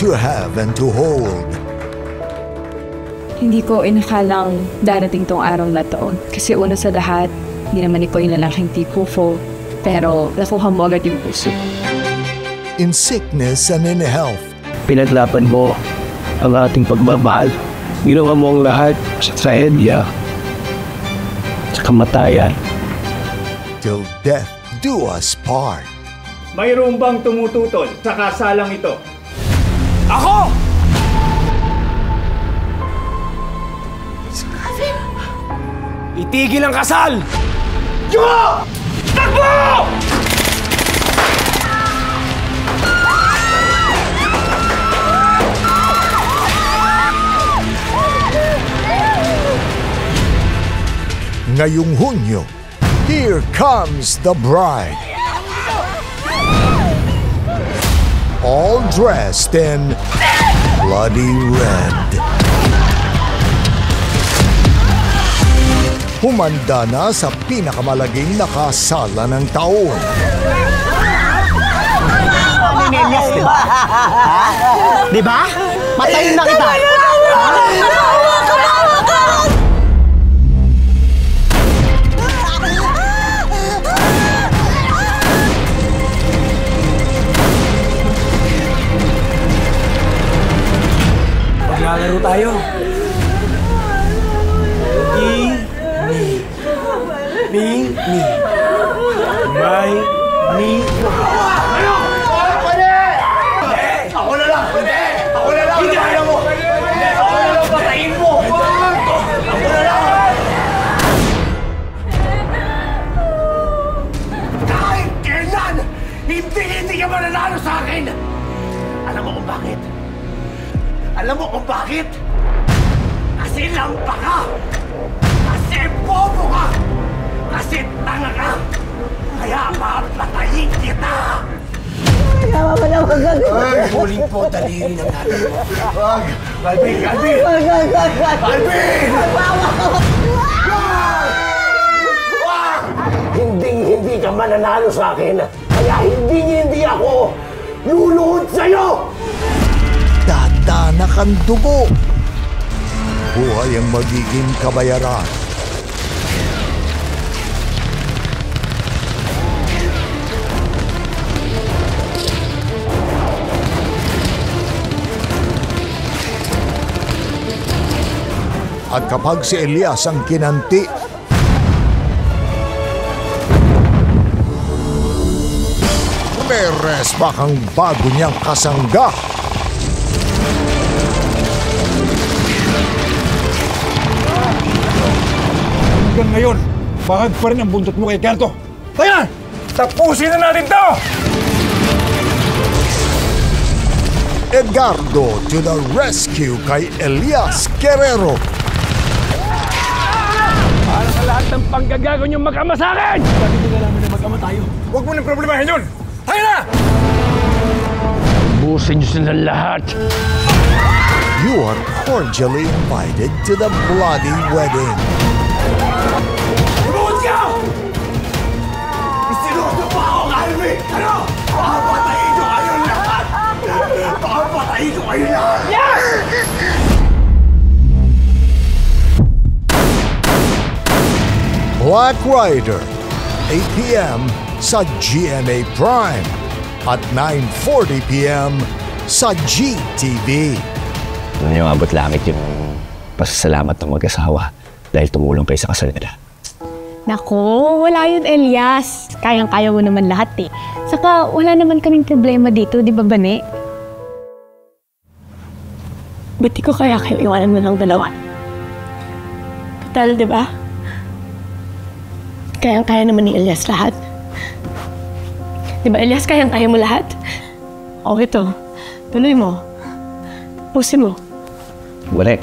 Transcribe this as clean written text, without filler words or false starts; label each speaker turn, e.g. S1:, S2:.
S1: to have and to hold.
S2: Hindi ko inakalang darating tong araw na to. Kasi una sa lahat, hindi naman ikaw yung lalaking tipo ko. Pero nakuha mo agad yung puso.
S1: In sickness and in health.
S3: Pinaglaban mo ang ating pagmamahal. Ginawa mo ang lahat sa trahedya, sa kamatayan.
S1: Till death do us part.
S4: Mayroon bang tumututol sa kasalang ito?
S3: Ako! Itigil ang kasal! Yo! Takbo!
S1: Ngayong Hunyo, here comes the bride. All dressed in bloody red. Humanda na sa pinakamalaging nakasala ng taon.
S5: Yes, di ba? Di ba? Patayin na kita!
S3: Maglalaro tayo. Me. My, me.
S4: Ako na lang! Ako na lang! Hindi kaya mo! Ako na lang! Patayin mo! Ako na lang! Kahit kailan, hindi ka mananalo sa akin! Alam mo kung bakit? Alam mo kung bakit? Kasi lampa ka! Kasi bobo ka! Kasi tanga ka! Kaya papatayin kita!
S5: Ay,
S4: Huling po daliri ng natin mo. Wag! Alvin! Alvin! Alvin!
S5: Hindi ka mananalo sa akin. Kaya hindi ako luluhod sa'yo!
S1: Dadanak ang dugo. Buhay ang magiging kabayaran. At kapag si Elias ang kinanti, may resbak ang bago niyang kasangga.
S4: Hanggang ngayon, bahag pa rin ang buntot mo kay Kerto. Kaya, tapusin na natin to!
S1: Edgardo to the rescue kay Elias Guerrero.
S3: Para sa lahat ng panggagago niyong magkama sa akin!
S4: Bakit hindi nalaman na magkama tayo? Huwag mo nang problemahin yun! Tayo na!
S3: Busin niyo silang lahat!
S1: You are cordially invited to the bloody wedding.
S4: Lumuhod ka! Isinuto pa ako, Alvin! Ano? Papatayin ko kayong lahat! Papatayin ko kayong lahat! Yes!
S1: Black Rider, 8 p.m. sa GMA Prime at 9:40 p.m. sa GTV.
S6: Ano nyo abot langit yung pasasalamat ng mag-asawa dahil tumulong kayo sa kasal nila.
S2: Naku, wala yun, Elias. Kayang-kaya mo naman lahat eh. Saka wala naman kaming problema dito, di ba, Bane? Ba't di ko kaya kayo iwanan mo ng dalawa? Total, di ba? Kayang-kaya naman ni Elias lahat. Di ba, Elias, kayang-kaya mo lahat? O, ito. Tuloy mo. Pusin mo.
S6: Bane.